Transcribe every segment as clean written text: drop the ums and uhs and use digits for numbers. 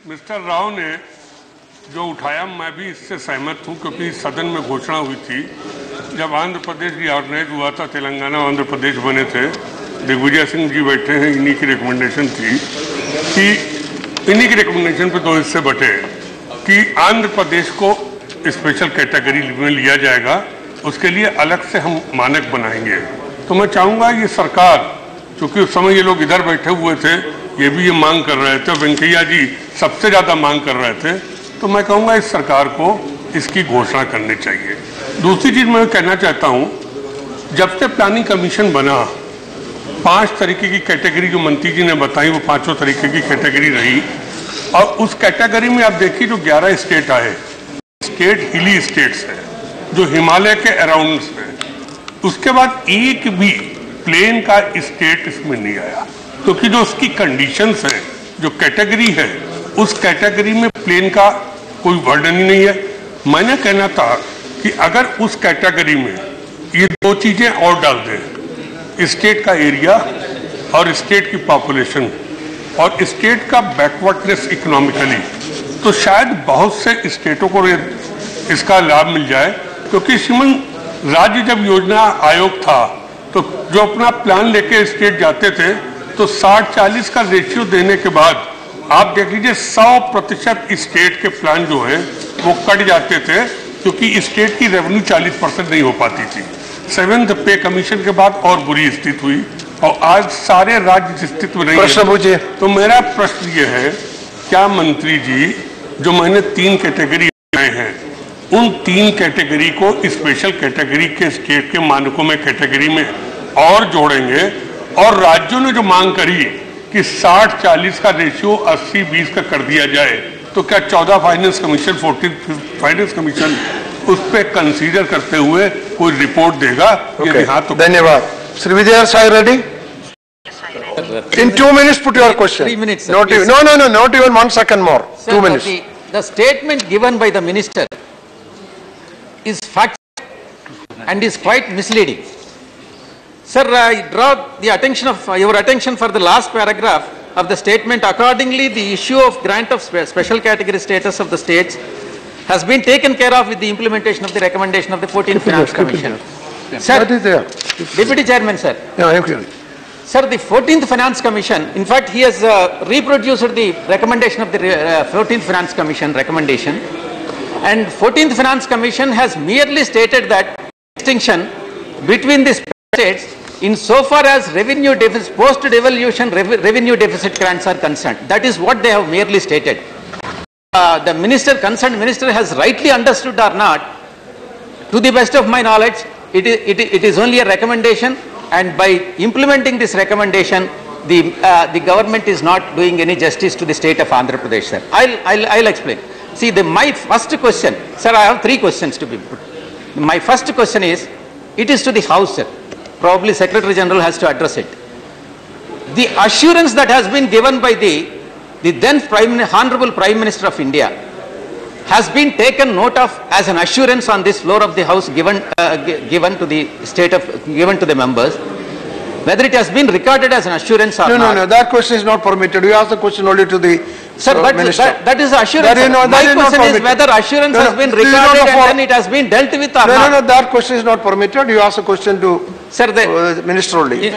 Mister Rao ने जो उठाया मैं भी इससे सहमत हूं, क्योंकि सदन में घोषणा हुई थी जब आंध्र प्रदेश रिऑर्गनाइज हुआ था, तेलंगाना आंध्र प्रदेश बने थे, दिग्विजय सिंह जी बैठे हैं, इन्हीं की रिकमेंडेशन थी कि इन्हीं की रिकमेंडेशन पे 2 हिस्से बटे कि आंध्र प्रदेश को स्पेशल कैटेगरी में लिया जाएगा, उसके लिए अलग से हम मानक बनाएंगे। तो मैं चाहूँगा ये सरकार, चूँकि उस समय ये लोग इधर बैठे हुए थे, ये भी ये मांग कर रहे थे, वेंकैया जी सबसे ज़्यादा मांग कर रहे थे, तो मैं कहूँगा इस सरकार को इसकी घोषणा करनी चाहिए। दूसरी चीज़ मैं कहना चाहता हूँ, जब से प्लानिंग कमीशन बना 5 तरीके की कैटेगरी जो मंत्री जी ने बताई वो 5 तरीके की कैटेगरी रही, और उस कैटेगरी में आप देखिए जो 11 स्टेट आए, स्टेट हिली स्टेट्स है जो हिमालय के अराउंड्स में, उसके बाद एक भी प्लेन का स्टेट इसमें नहीं आया, क्योंकि जो उसकी कंडीशंस हैं, जो कैटेगरी है, उस कैटेगरी में प्लेन का कोई वर्णन ही नहीं है। मैंने कहना था कि अगर उस कैटेगरी में ये 2 चीजें और डाल दें, स्टेट का एरिया और स्टेट की पॉपुलेशन और स्टेट का बैकवर्डनेस इकोनॉमिकली, तो शायद बहुत से स्टेटों को इसका लाभ मिल जाए। क्योंकि श्रीमान राज्य जब योजना आयोग था तो जो अपना प्लान लेके स्टेट जाते थे तो 60-40 का रेशियो देने के बाद आप देख लीजिए 100% स्टेट के प्लान जो हैं वो कट जाते थे, क्योंकि स्टेट की रेवेन्यू 40% नहीं हो पाती थी। 7th पे कमीशन के बाद और बुरी स्थिति हुई और आज सारे राज्य जिस स्थिति में नहीं है। तो मेरा प्रश्न ये है, क्या मंत्री जी जो मैंने 3 कैटेगरी बनाए हैं, उन 3 कैटेगरी को स्पेशल कैटेगरी के स्टेट के मानकों में कैटेगरी में और जोड़ेंगे? और राज्यों ने जो मांग करी कि 60-40 का रेशियो 80-20 का कर दिया जाए, तो क्या 14 फाइनेंस कमीशन 14 फाइनेंस कमीशन उस पर कंसीडर करते हुए कोई रिपोर्ट देगा? तो धन्यवाद। Shri Vijay Sai Reddy, in 2 minutes put your question. 3 minutes, sir, not even, no, not even 1 second more. Sir, 2 minutes. The statement given by the minister is fact and is quite misleading. Sir, I draw the attention of your attention for the last paragraph of the statement. Accordingly, the issue of grant of special category status of the states has been taken care of with the implementation of the recommendation of the 14th Finance Commission. Sir, What is there? Deputy Chairman, sir. Yeah, okay. Sir, the 14th Finance Commission, in fact, he has reproduced the recommendation of the 14th Finance Commission recommendation, and 14th Finance Commission has merely stated that distinction between the states insofar as revenue deficit, post-devolution revenue deficit grants are concerned. That is what they have merely stated. The concerned minister has rightly understood or not, to the best of my knowledge, it is only a recommendation, and by implementing this recommendation, the government is not doing any justice to the state of Andhra Pradesh, sir. I'll explain. See, my first question, sir, I have 3 questions to be put. My first question is, it is to the House, sir. Probably Secretary General has to address it. The assurance that has been given by the then Honorable Prime Minister of India has been taken note of as an assurance on this floor of the House given to the state of, given to the members. Whether it has been recorded as an assurance or not. No, that question is not permitted. You ask the question only to the Sir, minister. that is assurance. My question is whether assurance has been recorded and then it has been dealt with or not. No, that question is not permitted. You ask the question to Sir, the minister only.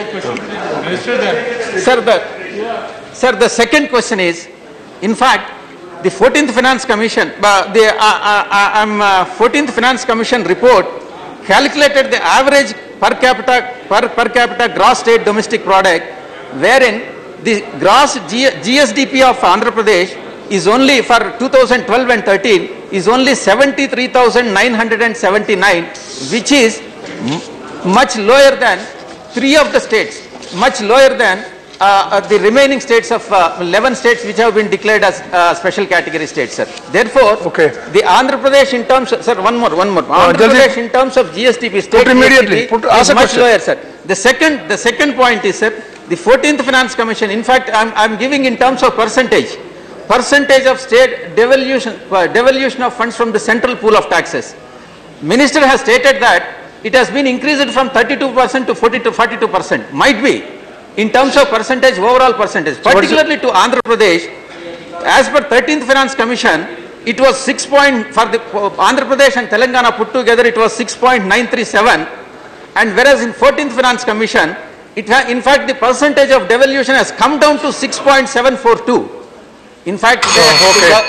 Sir, the second question is, in fact, the 14th Finance Commission, 14th Finance Commission report calculated the average per capita gross state domestic product, wherein the gross GSDP of Andhra Pradesh is only for 2012 and 13 is only 73,979, which is much lower than 3 of the states, much lower than the remaining states of 11 states which have been declared as special category states, sir. Therefore, the Andhra Pradesh in terms of, sir, one more. Andhra Pradesh in terms of GSDP, state GSDP is much lower, sir. The second point is, sir, the 14th Finance Commission, in fact, I'm giving in terms of percentage of state devolution of funds from the central pool of taxes. Minister has stated that it has been increased from 32% to 42%. Might be in terms of percentage, overall percentage, particularly to Andhra Pradesh, as per 13th Finance Commission, it was 6 point, for the Andhra Pradesh and Telangana put together, it was 6.937, and whereas in 14th Finance Commission, in fact the percentage of devolution has come down to 6.742. In fact,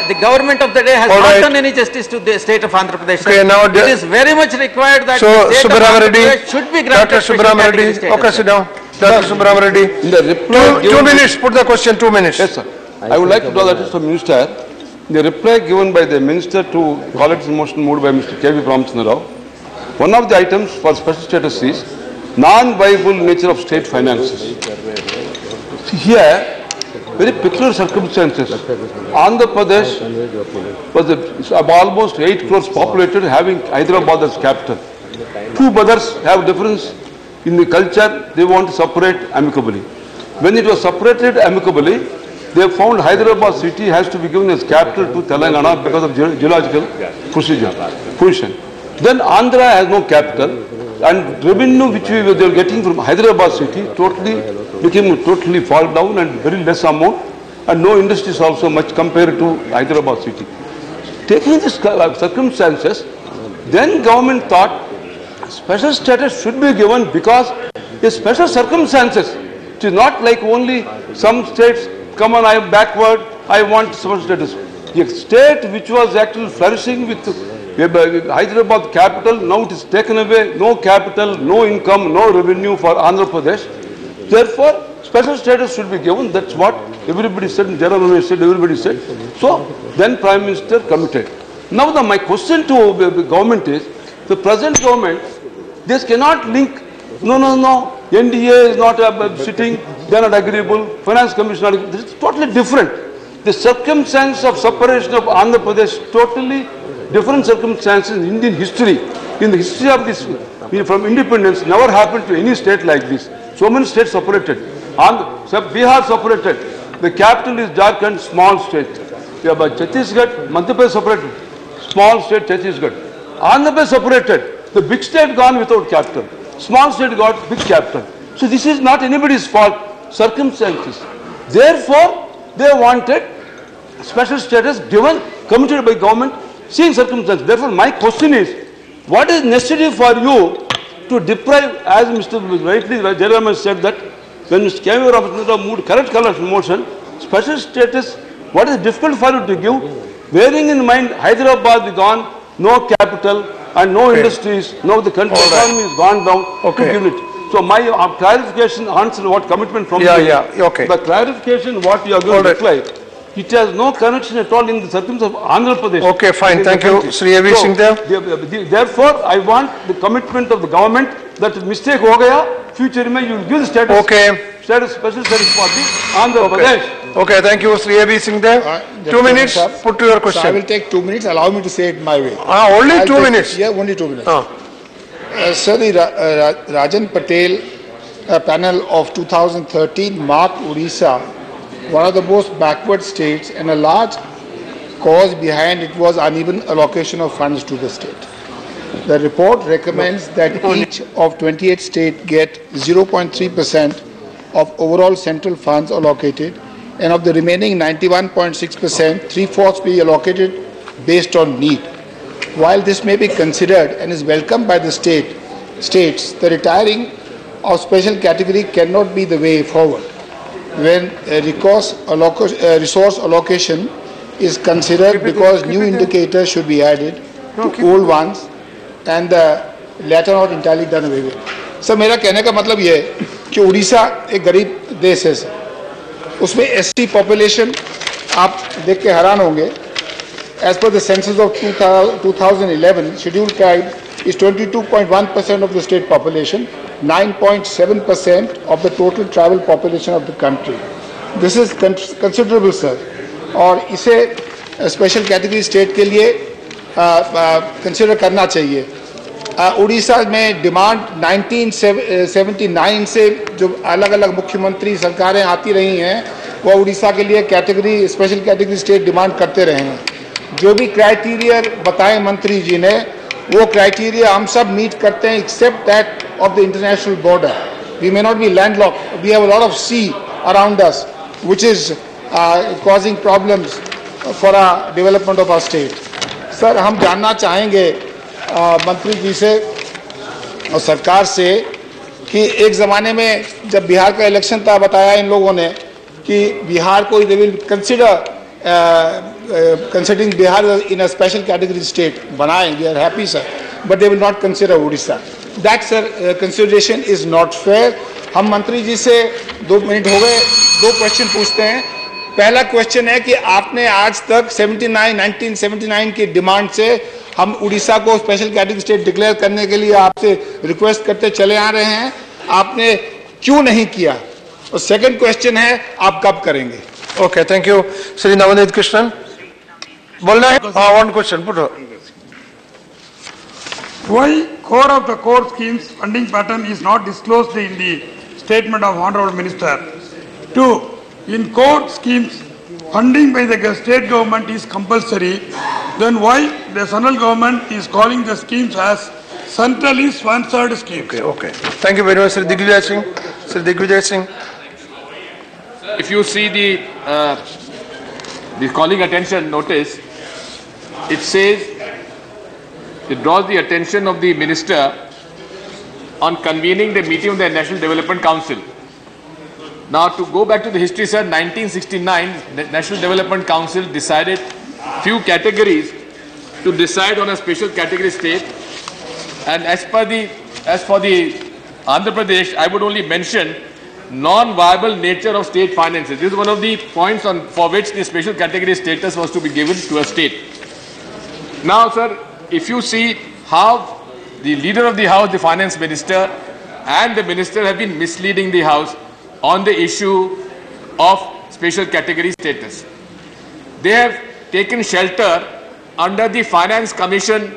the government of the day has not done any justice to the state of Andhra Pradesh. Okay, now it is very much required that so the state of Andhra Pradesh should be granted Dr. special category status. Okay, sit down. Dr. Subramanian Reddy. In the reply 2 minutes, put the question, 2 minutes. Yes, sir. I would like to draw that to the Minister. The reply given by the Minister to collective motion moved by Mr. K.V. Ramchandra Rao, one of the items for special status is non-viable nature of state finances. Here, very peculiar circumstances. Andhra Pradesh was almost 8 crores populated, having Hyderabad as capital. Two brothers have difference in the culture, they want to separate amicably. When it was separated amicably, they found Hyderabad city has to be given as capital to Telangana because of geological position. Then Andhra has no capital, and revenue which we were getting from Hyderabad city totally fall down and very less amount, and no industries also much compared to Hyderabad city. Taking these circumstances, then government thought special status should be given because in special circumstances. It is not like only some states come on, I am backward, I want special status. The state which was actually flourishing with Hyderabad capital, now it is taken away, no capital, no income, no revenue for Andhra Pradesh. Therefore, special status should be given. That's what everybody said, Jairam said, everybody said. So, then Prime Minister committed. Now my question to the government is, the present government, this cannot link, no, NDA is not sitting, they are not agreeable, Finance Commission, this is totally different. The circumstance of separation of Andhra Pradesh, totally different circumstances in Indian history. In the history of this, from independence, never happened to any state like this. So many states separated. Bihar separated. The capital is Jharkhand, small state. But Chhattisgarh, Madhya Pradesh separated. Small state, Chhattisgarh. Andhra Pradesh separated. The big state gone without capital. Small state got big capital. So this is not anybody's fault. Circumstances. Therefore, they wanted special status given, committed by government, seeing circumstances. Therefore, my question is, what is necessary for you to deprive, as Mr. rightly Jairam said that, when Mr. K.V. Ramchandra moved correct motion, special status, what is difficult for you to give, bearing in mind Hyderabad is gone, no capital and no industries, now the country economy has gone down to give it. So my clarification answer what commitment from the clarification what you are going to reply, it has no connection at all in the circumstances of Andhra Pradesh. Okay, fine. Thank you, Sri A.V. Singh Dev. Therefore, I want the commitment of the government that mistake ho gaya, future mein you will give the status. Special status for the Andhra Pradesh. Okay, thank you, Sri A.V. Singh Dev. 2 minutes, put to your question. So I will take 2 minutes. Allow me to say it my way. Only 2 minutes? Yeah, only 2 minutes. Sir, the Rajan Patel panel of 2013 marked Odisha one of the most backward states, and a large cause behind it was uneven allocation of funds to the state. The report recommends that each of 28 states get 0.3% of overall central funds allocated, and of the remaining 91.6%, 3/4 be allocated based on need. While this may be considered and is welcomed by the states, the retiring of special category cannot be the way forward. When resource allocation is considered, because new indicators should be added to old ones and the latter not entirely done away with. Sir मेरा कहने का मतलब ये है कि उड़ीसा एक गरीब देश है सर, उसमें ST पॉपुलेशन आप देख के हैरान होंगे. As per the census of 2011, scheduled tribe is 22.1% of the state population, 9.7% of the total tribal population of the country. This is considerable, sir. और इसे स्पेशल कैटेगरी स्टेट के लिए कंसिडर करना चाहिए. उड़ीसा में डिमांड 1979 से जो अलग अलग मुख्यमंत्री सरकारें आती रही हैं, वो उड़ीसा के लिए category special category state demand करते रहे हैं. जो भी क्राइटेरिया बताए मंत्री जी ने, वो क्राइटेरिया हम सब मीट करते हैं except that of the international border. We may not be landlocked, we have a lot of sea around us which is causing problems for our development of our state. Sir, हम जानना चाहेंगे मंत्री जी से और सरकार से कि एक ज़माने में जब बिहार का इलेक्शन था, बताया इन लोगों ने कि बिहार को they will consider considering Bihar in a special category state बनाएं, we are happy sir, but they will not consider Odisha. That sir consideration is not fair. हम मंत्री जी से 2 मिनट हो गए, 2 क्वेश्चन पूछते हैं. पहला क्वेश्चन है कि आपने आज तक 1979 की डिमांड से हम उड़ीसा को स्पेशल कैटेगरी स्टेट डिक्लेयर करने के लिए आपसे रिक्वेस्ट करते चले आ रहे हैं, आपने क्यों नहीं किया? और सेकंड क्वेश्चन है, आप कब करेंगे? Okay, thank you. Shri Navneet Krishnan. बोलना है? One question. Put it. Why core of the core schemes funding pattern is not disclosed in the statement of Honorable Minister? 2. In core schemes, funding by the state government is compulsory. Then why the central government is calling the schemes as centrally sponsored schemes? Okay. Thank you very much, Shri Digvijay Singh. Shri Digvijay Singh. If you see the calling attention notice, it says, it draws the attention of the minister on convening the meeting of the National Development Council. Now, to go back to the history, sir, 1969, the National Development Council decided few categories to decide on a special category state. And as for the Andhra Pradesh, I would only mention non-viable nature of state finances. This is one of the points for which the special category status was to be given to a state. Now, sir, if you see how the leader of the House, the finance minister, and the minister have been misleading the House on the issue of special category status. They have taken shelter under the Finance Commission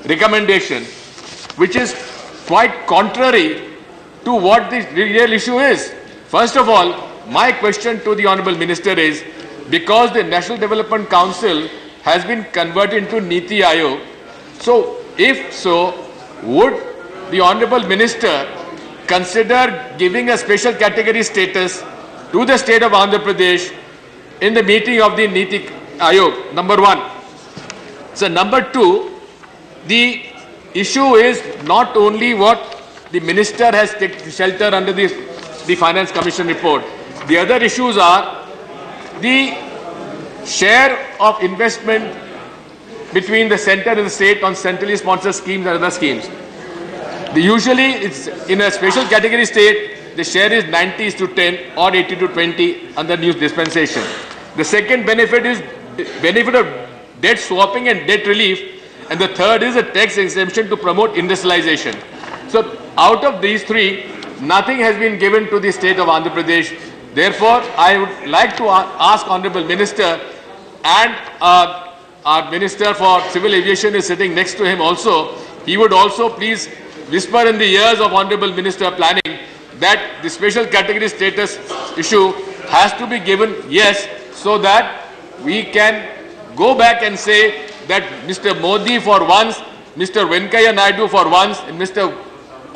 recommendation, which is quite contrary to what the real issue is. First of all, my question to the Honourable Minister is, because the National Development Council has been converted into Niti Aayog, so if so, would the Honourable Minister consider giving a special category status to the state of Andhra Pradesh in the meeting of the Niti Aayog? Number one. So number two, the issue is not only what the minister has taken shelter under the Finance Commission report. The other issues are the share of investment between the centre and the state on centrally sponsored schemes and other schemes. Usually, it's in a special category state, the share is 90:10 or 80:20 under new dispensation. The second benefit is benefit of debt swapping and debt relief, and the third is a tax exemption to promote industrialization. So, out of these three, nothing has been given to the state of Andhra Pradesh. Therefore, I would like to ask Honourable Minister, and our Minister for Civil Aviation is sitting next to him also, he would also please whisper in the ears of Honourable Minister Planning that the special category status issue has to be given yes, so that we can go back and say that Mr. Modi for once, Mr. Venkaiah Naidu for once, and Mr.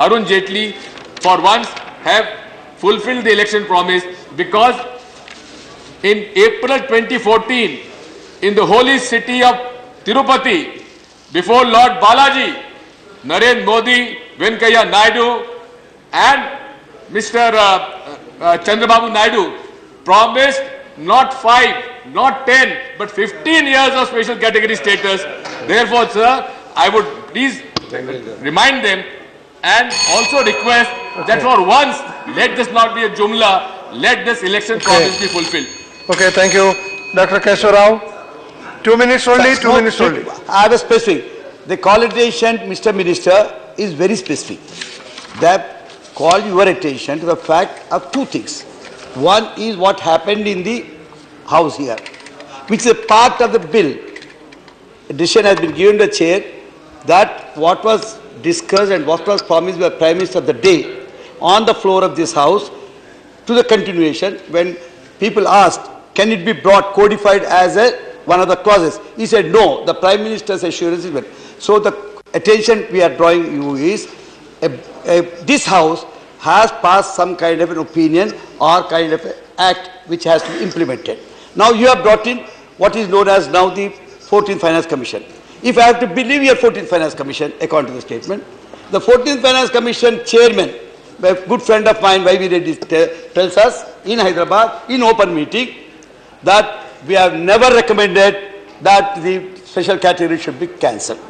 Arun Jaitley for once have fulfilled the election promise, because in April 2014, in the holy city of Tirupati, before Lord Balaji, Narendra Modi, Venkaiah Naidu and Mr. Chandrababu Naidu promised not 5, not 10, but 15 years of special category status. Therefore, sir, I would please remind them and also request that for once, let this not be a jumla, let this election promise be fulfilled. Okay, thank you. Dr. Keshav Rao. 2 minutes only, 2 minutes only. I have a specific. The call attention, Mr. Minister, is very specific. That call your attention to the fact of two things. One is what happened in the House here, which is a part of the bill. A decision has been given to the chair that what was discussed and what was promised by the Prime Minister of the day on the floor of this House to the continuation, when people asked, can it be brought codified as one of the clauses? He said, no, the Prime Minister's assurance is well. So the attention we are drawing you is, this House has passed some kind of an opinion or kind of an act which has to be implemented. Now you have brought in what is known as now the 14th Finance Commission. If I have to believe your 14th Finance Commission, according to the statement, the 14th Finance Commission chairman, a good friend of mine, Y.V. Reddy, tells us in Hyderabad, in open meeting, that we have never recommended that the special category should be cancelled.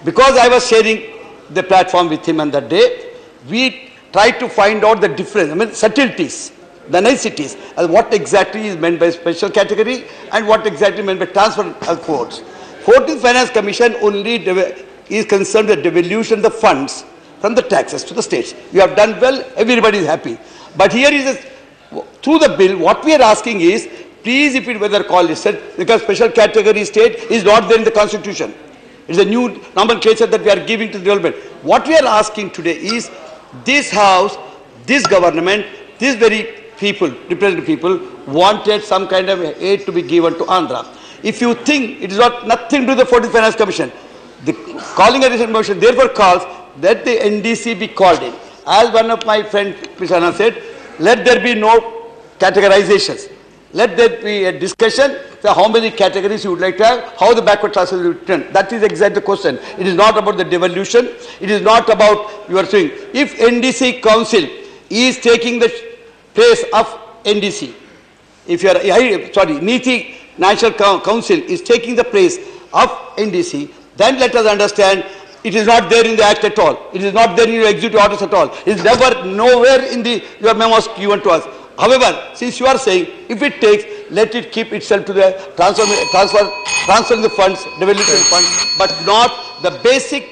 Because I was sharing the platform with him on that day, we tried to find out the difference, I mean subtleties, the niceties, and what exactly is meant by special category and what exactly meant by transfer of quotes. 14th Finance Commission only is concerned with devolution of the funds from the taxes to the states. You have done well, everybody is happy. But here is, through the bill, what we are asking is, please, if it whether call is said, because special category state is not there in the constitution. It's a new nomenclature that we are giving to the development. What we are asking today is, this house, this government, these very people, representative people, wanted some kind of aid to be given to Andhra. If you think it is nothing to do with the 14th Finance Commission, the calling a recent motion therefore calls that the NDC be called in. As one of my friends, Mr. said, let there be no categorizations. Let there be a discussion, so how many categories you would like to have, how the backward classes will be returned. That is exactly the question. It is not about the devolution. It is not about, you are saying, if NDC Council is taking the place of NDC, if you are, sorry, Niti National Council is taking the place of NDC, then let us understand it is not there in the Act at all. It is not there in your executive orders at all. It is never, nowhere in your memos given to us. However, since you are saying, if it takes, let it keep itself to the transfer the funds, devolution funds, but not the basic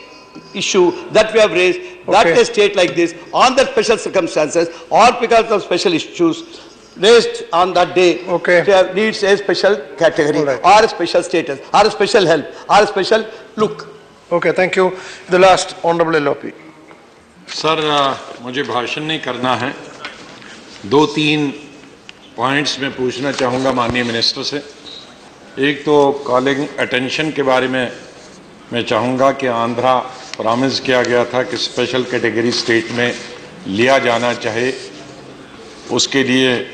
issue that we have raised, that a state like this, on the special circumstances or because of special issues raised on that day, needs a special category or a special status or a special help or a special look. Okay, thank you. The last, Honorable LOP. Sir मुझे भाषण नहीं करना है, दो तीन points में पूछना चाहूँगा माननीय मिनिस्टर से। एक तो कॉलिंग अटेंशन के बारे में मैं चाहूँगा कि आंध्रा प्रॉमिस किया गया था कि स्पेशल कैटेगरी स्टेट में लिया जाना चाहे, उसके लिए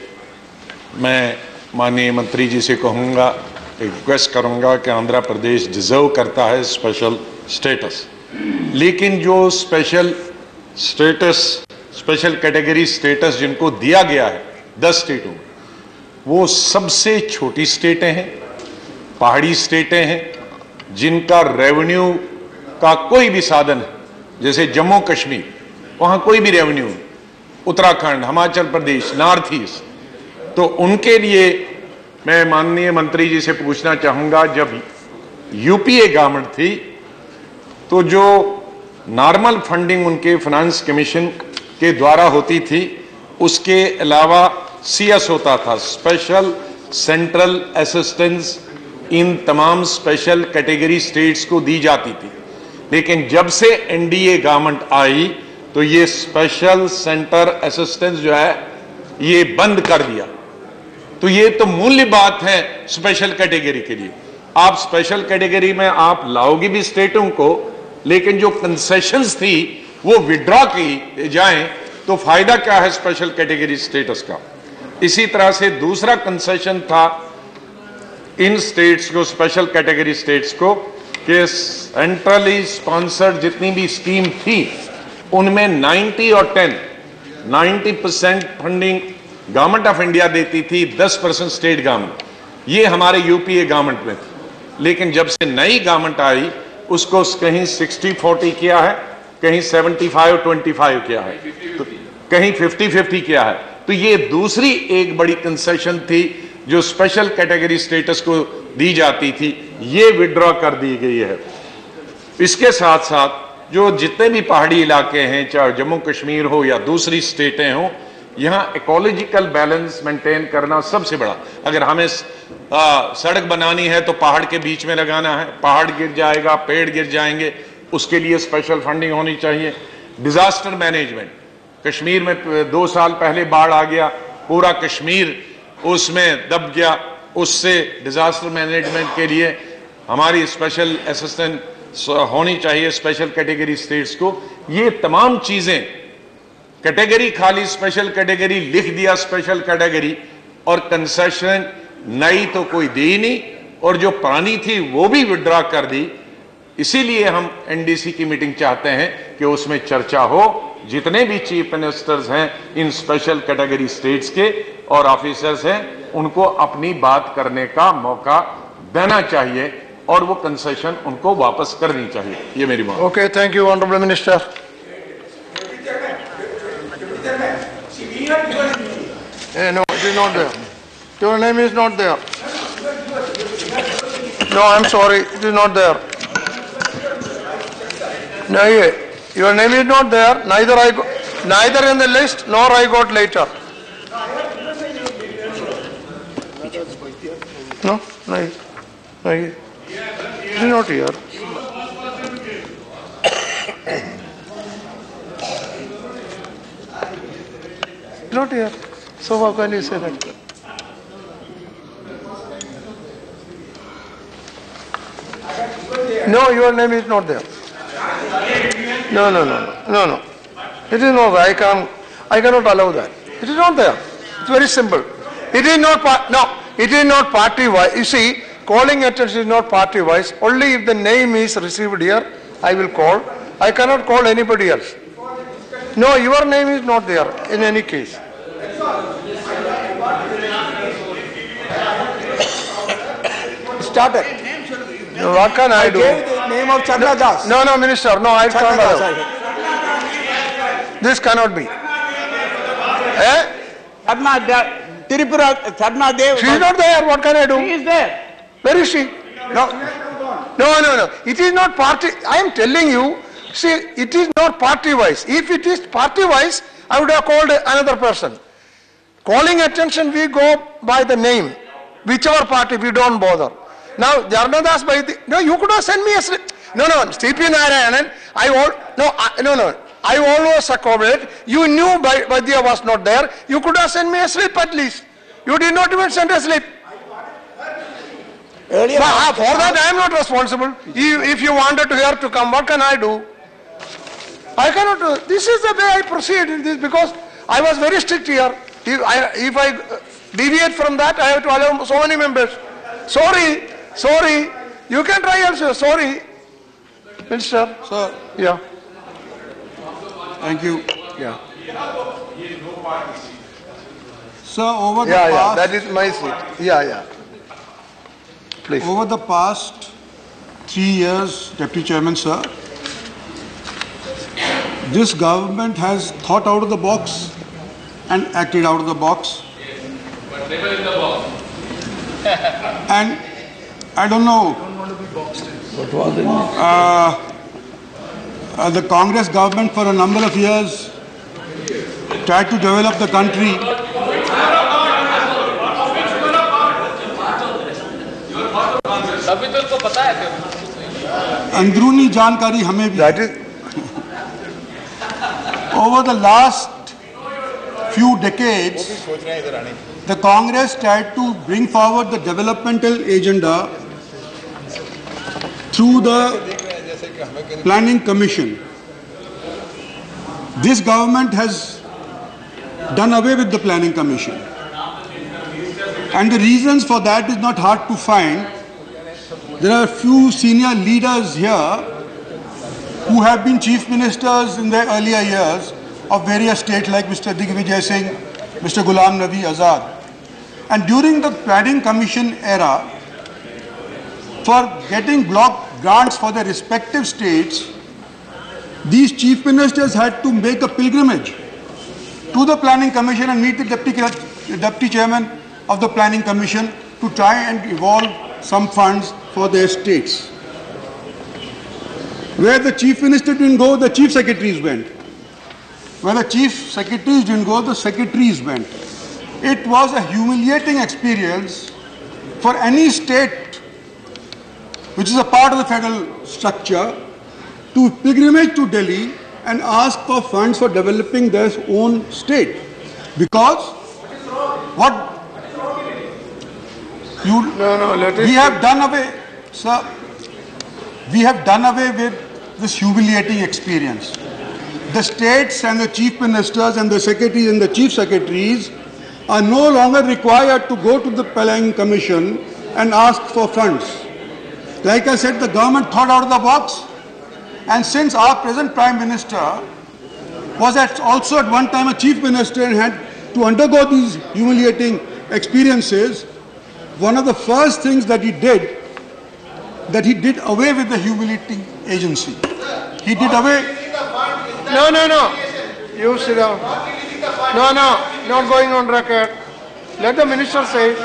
मैं माननीय मंत्री जी से कहूँगा, रिक्वेस्ट करूँगा कि आंध्र प्रदेश डिजर्व करता है स्पेशल स्टेटस, लेकिन जो स्पेशल कैटेगरी स्टेटस जिनको दिया गया है 10 स्टेटों में, वो सबसे छोटी स्टेटें हैं, पहाड़ी स्टेटें हैं, जिनका रेवेन्यू का कोई भी साधन है, जैसे जम्मू कश्मीर, वहाँ कोई भी रेवेन्यू नहीं, उत्तराखंड, हिमाचल प्रदेश, नॉर्थ ईस्ट, तो उनके लिए मैं माननीय मंत्री जी से पूछना चाहूँगा, जब यूपीए गवर्नमेंट थी तो जो नॉर्मल फंडिंग उनके फाइनेंस कमीशन के द्वारा होती थी, उसके अलावा सीएस होता था, स्पेशल सेंट्रल असिस्टेंस, इन तमाम स्पेशल कैटेगरी स्टेट्स को दी जाती थी। लेकिन जब से एनडीए गवर्नमेंट आई तो ये स्पेशल सेंटर असिस्टेंस जो है ये बंद कर दिया। तो ये तो मूल्य बात है स्पेशल कैटेगरी के लिए। आप स्पेशल कैटेगरी में आप लाओगे भी स्टेटों को, लेकिन जो कंसेशंस थी वो विड्रॉ की जाएं तो फायदा क्या है स्पेशल कैटेगरी स्टेटस का। इसी तरह से दूसरा कंसेशन था इन स्टेट्स को, स्पेशल कैटेगरी स्टेट्स को, कि सेंट्रली स्पॉन्सर्ड जितनी भी स्कीम थी उनमें 90% फंडिंग गवर्नमेंट ऑफ इंडिया देती थी, 10% स्टेट गवर्नमेंट। ये हमारे यूपीए गवर्नमेंट में थी। लेकिन जब से नई गवर्नमेंट आई उसको कहीं 60-40 किया है, कहीं 75-25 किया है, तो कहीं 50-50 किया है। तो ये दूसरी एक बड़ी कंसेशन थी जो स्पेशल कैटेगरी स्टेटस को दी जाती थी, ये विड्रॉ कर दी गई है। इसके साथ साथ जो जितने भी पहाड़ी इलाके हैं, चाहे जम्मू कश्मीर हो या दूसरी स्टेटें हो, यहाँ इकोलॉजिकल बैलेंस मेंटेन करना सबसे बड़ा। अगर हमें सड़क बनानी है तो पहाड़ के बीच में लगाना है, पहाड़ गिर जाएगा, पेड़ गिर जाएंगे, उसके लिए स्पेशल फंडिंग होनी चाहिए। डिजास्टर मैनेजमेंट, कश्मीर में 2 साल पहले बाढ़ आ गया, पूरा कश्मीर उसमें दब गया, उससे डिजास्टर मैनेजमेंट के लिए हमारी स्पेशल असिस्टेंट होनी चाहिए स्पेशल कैटेगरी स्टेट्स को। ये तमाम चीजें, कैटेगरी खाली स्पेशल कैटेगरी लिख दिया स्पेशल कैटेगरी, और कंसेशन नई तो कोई दी ही नहीं, और जो पुरानी थी वो भी विड्रॉ कर दी। इसीलिए हम एनडीसी की मीटिंग चाहते हैं कि उसमें चर्चा हो, जितने भी चीफ मिनिस्टर्स हैं इन स्पेशल कैटेगरी स्टेट्स के और ऑफिसर्स हैं, उनको अपनी बात करने का मौका देना चाहिए और वो कंसेशन उनको वापस करनी चाहिए। ये मेरी बात। Okay, thank you, Honorable Minister. No, it is not there. Your name is not there. No, I'm sorry, it is not there. No, your name is not there. Neither in the list nor I got later. No, no, it is not here. Not here. So how can you say that? No, your name is not there. No. It is not there. I cannot allow that. It is not there. It's very simple. It is not it is not party wise. You see, calling attention is not party wise. Only if the name is received here, I will call. I cannot call anybody else. No, your name is not there in any case. Started. What can I do? Gave the name of Chandra Das. No, Minister. No, I can't allow. This cannot be. Sadhna Dev. She is not there. What can I do? She is there. Where is she? No. It is not party. I am telling you. See, it is not party wise. If it is party wise, I would have called another person. Calling attention, we go by the name. Whichever party, we don't bother. Now, Jarnadas by the, no, you could have sent me a slip. No, C.P. Narayanan, I always accommodate. You knew Vaidya was not there. You could have sent me a slip at least. You did not even send a slip. Earlier, for that I am not responsible. If you wanted to here to come, what can I do? I cannot do. This is the way I proceed in this because I was very strict here. If I deviate from that, I have to allow so many members. Sorry. You can try also. Sorry, Minister. Sir. Yeah. Thank you. Yeah. Sir, over the Yeah, past, that is my seat. Yeah. Please. over the past 3 years, Deputy Chairman, sir, this government has thought out of the box and acted out of the box. But never in the box. And I don't know. The Congress government for a number of years tried to develop the country. अंदरूनी जानकारी हमें भी. That is. Over the last few decades, the Congress tried to bring forward the developmental agenda through the Planning Commission. This government has done away with the Planning Commission. And the reasons for that is not hard to find. There are a few senior leaders here who have been chief ministers in their earlier years of various states like Mr. Digvijay Singh, Mr. Ghulam Nabi Azad. And during the Planning Commission era, for getting block grants for their respective states, these chief ministers had to make a pilgrimage to the Planning Commission and meet the deputy chairman of the Planning Commission to try and evolve some funds for their states. Where the chief minister didn't go, the chief secretaries went. Where the chief secretaries didn't go, the secretaries went. It was a humiliating experience for any state which is a part of the federal structure to pilgrimage to Delhi and ask for funds for developing their own state. Because what we have done away, sir, we have done away with this humiliating experience. The states and the chief ministers and the secretaries and the chief secretaries are no longer required to go to the Planning Commission and ask for funds. Like I said, the government thought out of the box, and since our present Prime Minister was also at one time a Chief Minister and had to undergo these humiliating experiences, one of the first things that he did away with the humiliating agency. He did away. No. You sit down. No, not going on record. Let the minister say.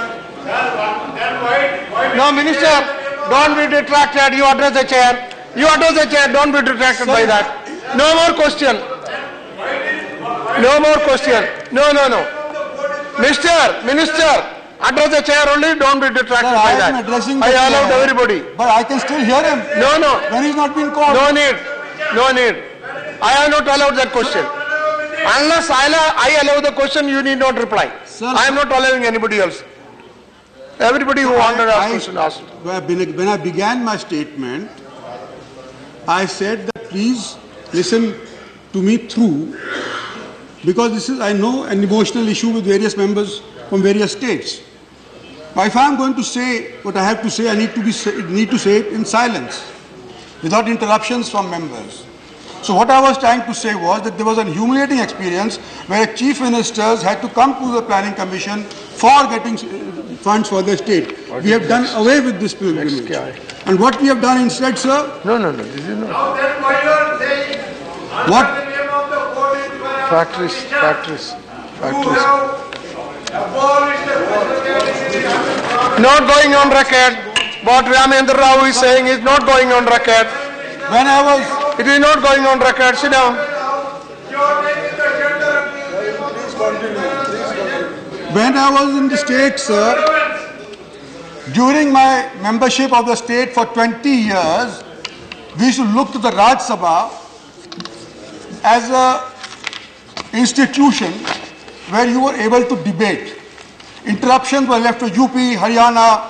No, minister, don't be detracted. You address the chair. You address the chair. Don't be detracted by that. No more question. No more question. No. Minister, address the chair only. Don't be detracted by that. I allowed everybody. But I can still hear him. No. When he's not been called. No need. I have not allowed that question. Unless I allow the question, you need not reply. Sir, I am not allowing anybody else. Everybody who wanted to ask question asked. When I began my statement, I said that please listen to me through, because this is, I know, an emotional issue with various members from various states. But if I am going to say what I have to say, I need to say it in silence, without interruptions from members. So what I was trying to say was that there was a humiliating experience where chief ministers had to come to the Planning Commission for getting funds for their state. We have done away with this pilgrimage. And what we have done instead, sir? No, this is not. Now then why you are saying, What? under the name of the code inquiry, Factories. you have abolished the federal. Not going on record. What Ramendra Rao is saying is not going on record. It is not going on record. Sit down. You are taking the gender. When I was in the state, sir, during my membership of the state for 20 years, we used to look to the Rajya Sabha as an institution where you were able to debate. Interruptions were left to UP, Haryana,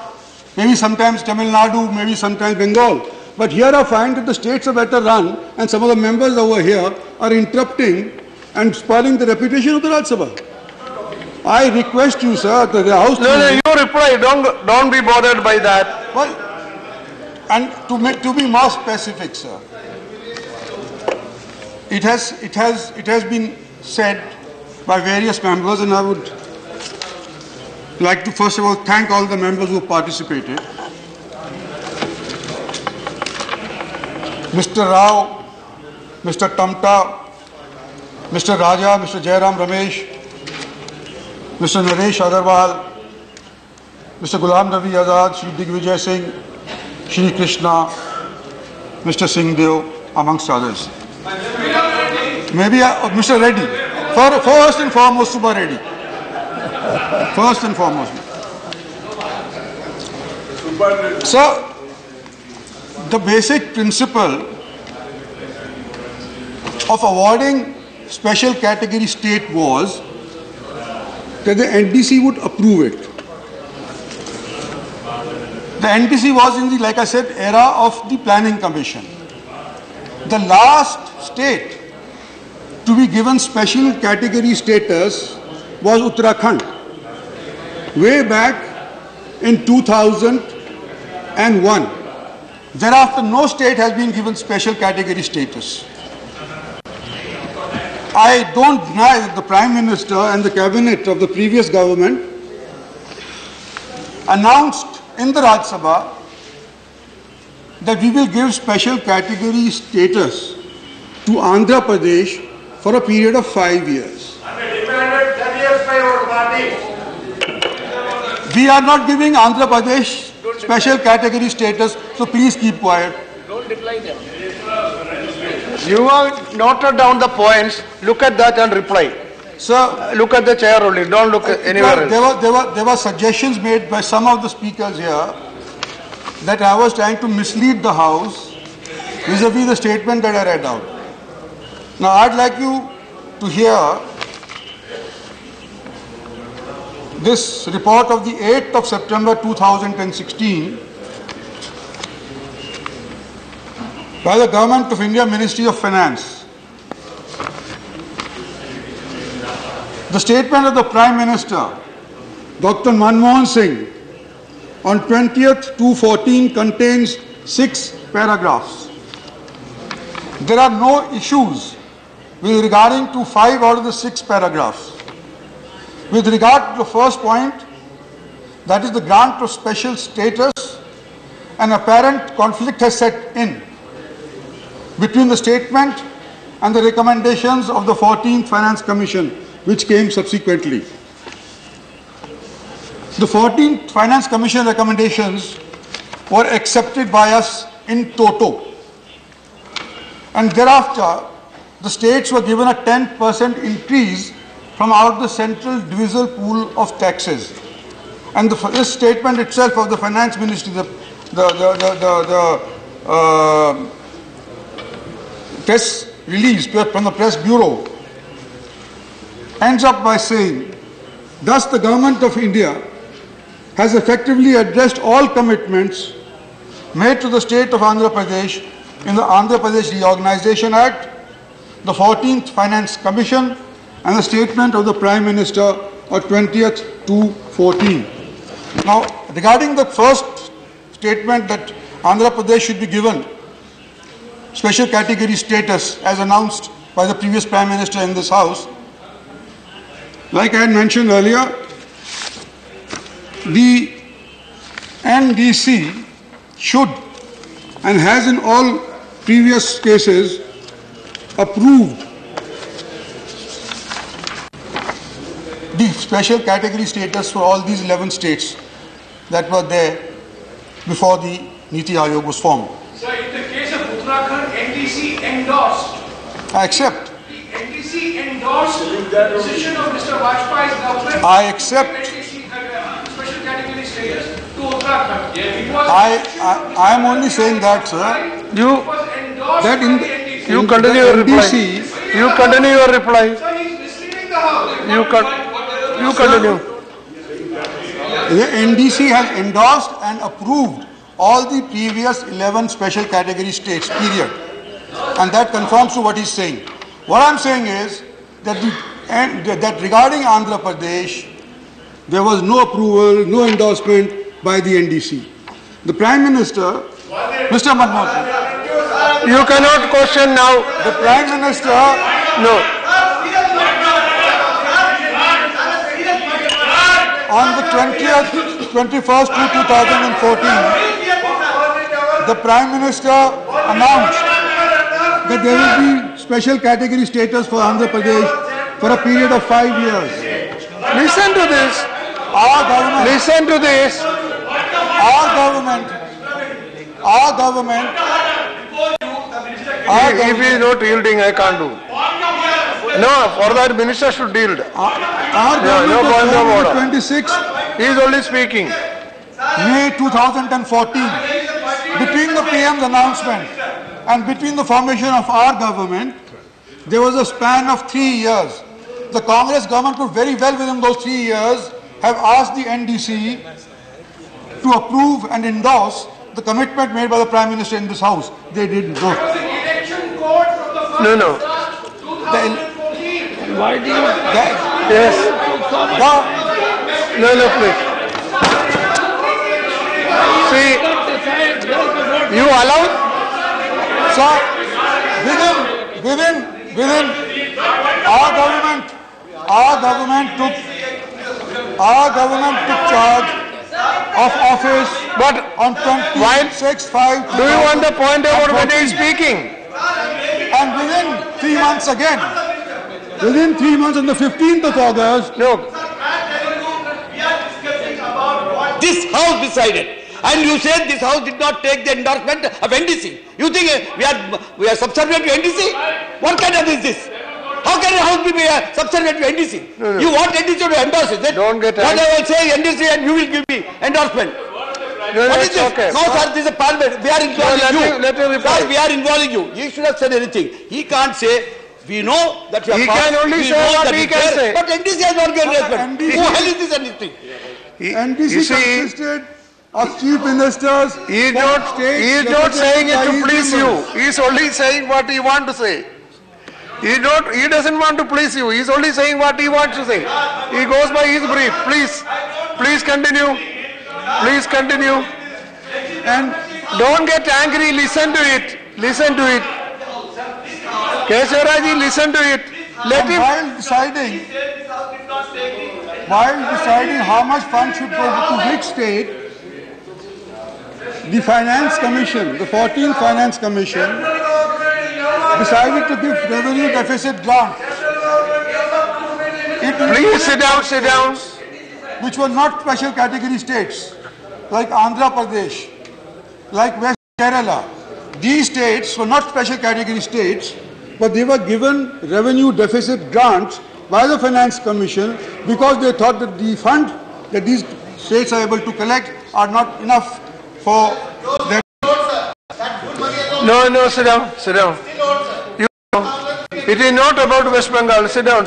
maybe sometimes Tamil Nadu, maybe sometimes Bengal. But here I find that the states are better run, and some of the members over here are interrupting and spoiling the reputation of the Rajya Sabha. I request you, sir, that the House... No, you reply. Don't be bothered by that. Well, and to be more specific, sir, it has been said by various members, and I would like to first of all thank all the members who participated. Mr. Rao, Mr. Tamta, Mr. Raja, Mr. Jairam Ramesh, Mr. Naresh Agarwal, Mr. Ghulam Nabi Azad, Shri Digvijay Singh, Shri Krishna, Mr. Singhdev, amongst others. Maybe Mr. Reddy. First and foremost, Super Reddy. First and foremost. So, the basic principle of awarding special category state was that the NDC would approve it. The NDC was in the, like I said, era of the Planning Commission. The last state to be given special category status was Uttarakhand, way back in 2001. Thereafter, no state has been given special category status. I don't deny that the Prime Minister and the Cabinet of the previous government announced in the Rajya Sabha that we will give special category status to Andhra Pradesh for a period of 5 years. Demanded 10 years by our party. We are not giving Andhra Pradesh special category status, so please keep quiet. Don't reply them. You have noted down the points. Look at that and reply. Sir, Look at the chair only. Don't look anywhere else. there were suggestions made by some of the speakers here that I was trying to mislead the House vis-a-vis the statement that I read out. Now, I'd like you to hear this report of the 8th of September 2016 by the Government of India Ministry of Finance. The The statement of the Prime Minister, Dr. Manmohan Singh, on 20th 2/14 contains 6 paragraphs. There are no issues with regarding to 5 out of the 6 paragraphs. With regard to the first point, that is the grant of special status, an apparent conflict has set in between the statement and the recommendations of the 14th Finance Commission, which came subsequently. The 14th Finance Commission recommendations were accepted by us in toto, and thereafter the states were given a 10% increase from out of the central divisal pool of taxes. And this statement itself of the Finance Ministry, the press release from the Press Bureau, ends up by saying, thus the Government of India has effectively addressed all commitments made to the state of Andhra Pradesh in the Andhra Pradesh Reorganization Act, the 14th Finance Commission, and the statement of the Prime Minister of 20th 2/14. Now, regarding the first statement that Andhra Pradesh should be given special category status as announced by the previous Prime Minister in this House, like I had mentioned earlier, the NDC should and has in all previous cases approved the special category status for all these 11 states that were there before the Niti Aayog was formed. Sir, in the case of Uttarakhand, NDC endorsed. I accept. The NDC endorsed the decision of Mr. Vajpayee's government. I accept. NDC special category status to Uttarakhand. I am only saying that, sir. You continue your reply. You continue your reply. Sir, he is misleading the House. You continue. The NDC has endorsed and approved all the previous 11 special category states, period. And that conforms to what he's saying. What I'm saying is that, that regarding Andhra Pradesh, there was no approval, no endorsement by the NDC. The Prime Minister, Mr. Manmohan Singh. You cannot question now. The Prime Minister, no. On the 21st 2014, the Prime Minister announced that there will be special category status for Andhra Pradesh for a period of 5 years. Listen to this. Our government. Listen to this. Our government. If he is not yielding, I can't do. No, for that minister should yield. Our government no point of order. 26 He is only speaking. May 2014, between the PM's announcement and between the formation of our government, there was a span of 3 years. The Congress government could very well within those 3 years have asked the NDC to approve and endorse the commitment made by the Prime Minister in this House. They did not. The election code from the first No. March 2014. Why do you... Yes. No, please. See, you allowed? Sir, within our government took charge of office, But on 26/5. do you want the point about when he is speaking? And within 3 months again, within 3 months on the 15th of August, No. This House decided. And you said this House did not take the endorsement of NDC. You think we are subservient to NDC? What kind of is this? How can a House be subservient to NDC? No. You want NDC to endorse it? Don't get What angry. I will say NDC and you will give me endorsement. No, What is it's this? okay. No, sir, this is a parliament. We are involving let you. me reply. Sir, we are involving you. He should have said anything. He can't say, we know that you are He part, can only we say know what that he you can care, say. But NDC has not given endorsement. NDC Who hell is this NDC? NDC You see, consisted of chief ministers. he is not saying it to please you. He is only saying what he wants to say. He doesn't want to please you. He's only saying what he wants to say. He goes by his brief. Please continue. Please continue. And don't get angry. Listen to it. Listen to it. Keshavaraji, listen to it. Let him. While deciding how much funds should go to which state, the Finance Commission, the 14th Finance Commission, decided to give revenue deficit grants. Please sit down. Which were not special category states, like Andhra Pradesh, like West Kerala. These states were not special category states, but they were given revenue deficit grants by the Finance Commission because they thought that the fund that these states are able to collect are not enough for their... No, sit down. It is not about West Bengal. Sit down.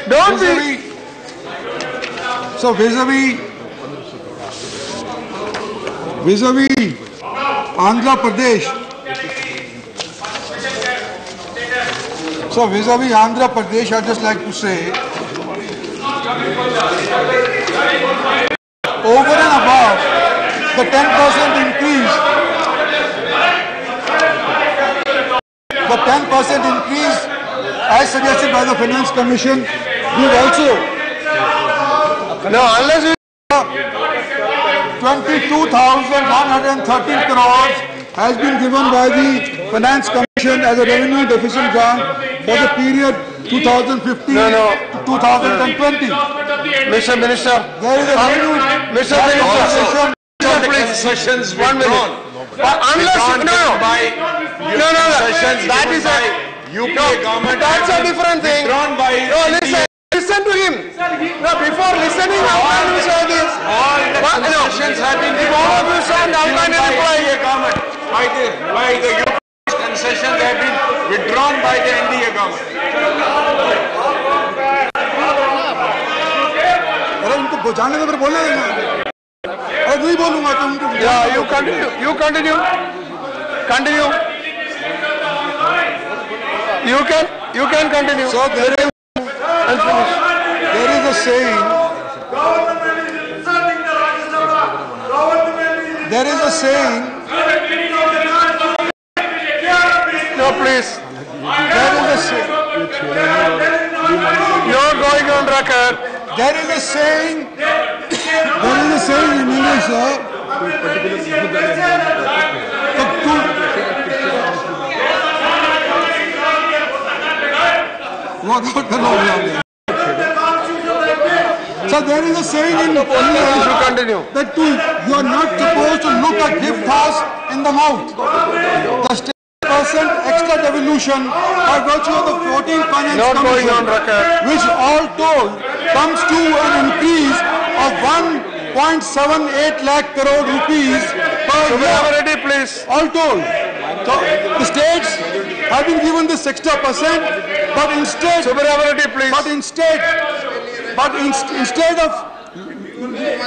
Don't be... So vis-a-vis Andhra Pradesh, I'd just like to say, over and above the 10% increase, as suggested by the Finance Commission, we've also... No, unless you... 22,113 crores has been given by the Finance Commission as a revenue deficit grant for the period 2015 to 2020. Mr. Minister, there is a revenue... Mr. Minister, concessions 1 minute. Unless... That is a... UPA government. That's a different thing. Listen to him. No, before listening, how can you say this? All the concessions have been if all of you sound, how can you reply? Government. By the UPA concessions have been withdrawn by the NDA government. Yeah, you continue. You can continue. So there is a saying. No, please. There is a saying. You're going on record. There is a saying in English, sir. So there is a saying in English that you are not supposed to look a gift horse in the mouth. The state percent extra devolution by virtue of the 14th Finance Commission, which all told comes to an increase of 1.78 lakh crore rupees per year. Please. All told. So the states have been given this extra percent, but instead of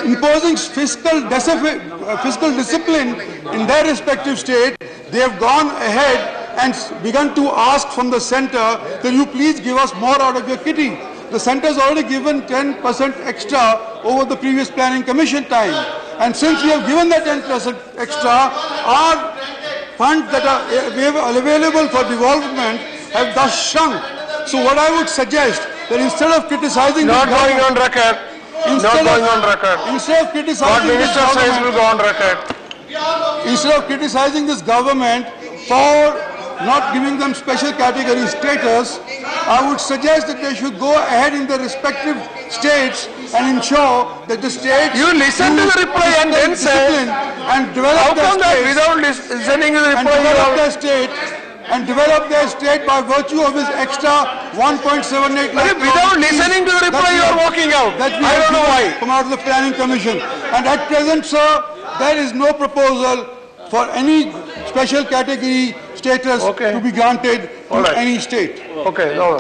imposing fiscal discipline in their respective state, they have gone ahead and begun to ask from the center, can you please give us more out of your kitty? The center has already given 10% extra over the previous planning commission time. And since we have given that 10% extra, our funds that are available for development have thus shrunk. So what I would suggest, that instead of criticizing... Not going on record. Instead of criticizing... What minister says will go on record. Instead of criticizing this government for not giving them special category status, I would suggest that they should go ahead in their respective states and ensure that the states... You listen to the reply and then say... And develop their states... Without listening to the reply... And develop their state by virtue of his extra 1.78 lakh. Without listening to the reply, you are walking out. I don't know why. Come out of the planning commission. And at present, sir, there is no proposal for any special category status to be granted to any state. Okay, no,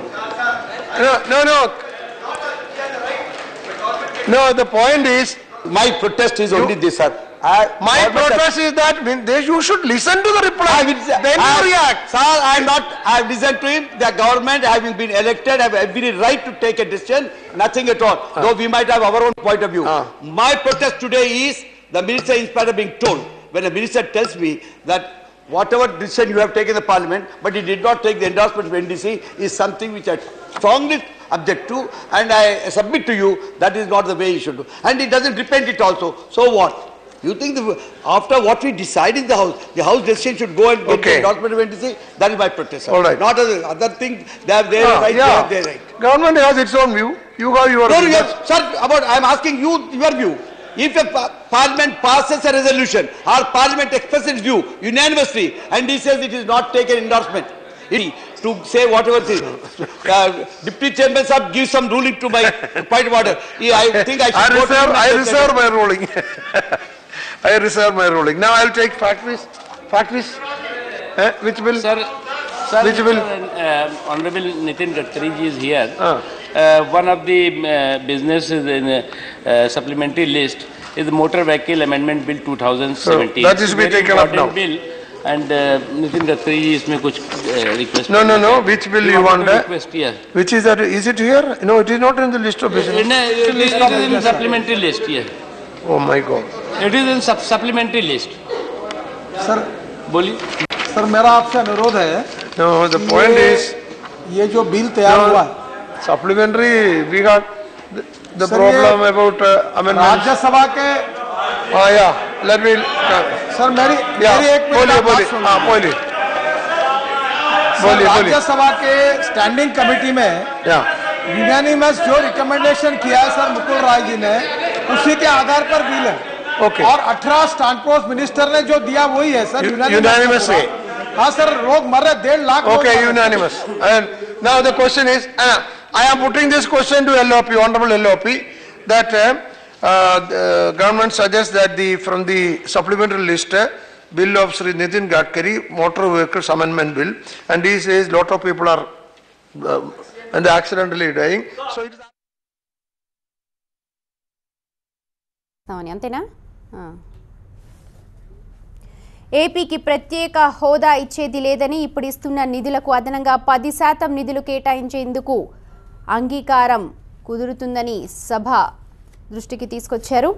the point is... My protest is only this, sir. My protest is that you should listen to the reply. Then you react. Sir, I have listened to him. The government, having been elected, have every right to take a decision. Nothing at all. Though we might have our own point of view. My protest today is the minister, in spite of being told, when a minister tells me that whatever decision you have taken in the parliament, but he did not take the endorsement of NDC, is something which I strongly object to, and I submit to you that is not the way he should do. And he doesn't repent it also. So what? You think after what we decide in the House decision should go and get the endorsement of NDC? That is my protest. All right. Not other things. They have their right. They have their right. Government has its own view. You have your view. Sir, I am asking you your view. If a parliament passes a resolution or parliament expresses its view unanimously and he says it is not taken endorsement, to say whatever thing, Deputy Chairman Sahab gives some ruling to my point of order. I think I should I reserve my ruling. I reserve my ruling. Now I will take factories. Factories? Which bill? Sir, which bill? Honorable Nitin Gadkari ji is here. One of the businesses in supplementary list is the Motor Vehicle Amendment Bill 2017. That is to be taken up now. Bill, and Nitin Gadkari ji isme kuch request. No. Which bill you want? Request here. Which is that? Is it here? No, it is not in the list of business. It is in supplementary list here. Oh my God. It is in supplementary list. Sir, बोलिए. Sir मेरा आपसे अनुरोध है. No, the point is ये जो bill तैयार हुआ है. Supplementary, we got the problem about amendment. राज्य सभा के. Yeah. Let me. सर मेरी एक मिनट बोलिए. राज्य सभा के स्टैंडिंग कमेटी में यूनानिमस जो रिकमेंडेशन किया है सर मुकुल राय जी ने, उसी के आधार पर बिल है. और 18 ट्रांसपोर्ट मिनिस्टर ने जो दिया वही है सर. यूनानिमस है. हाँ सर, लोग मर रहे 1.5 lakh. Okay, unanimous. And now the question is, I am putting this question to LOP, Honorable LOP, that the government suggests that from the supplementary list, bill of Sri Nitin Gadkari, Motor Vehicles Amendment Bill, and he says lot of people are and they accidentally dying. So it is. అంతేనా? ఏపీకి ప్రత్యేక హోదా ఇచ్చేది లేదని ఇప్పుడు ఇస్తున్న నిధులకు అదనంగా 10% నిధులు కేటాయించేందుకు అంగీకారం కుదురుతుందని సభ దృష్టికి తీసుకొచ్చారు.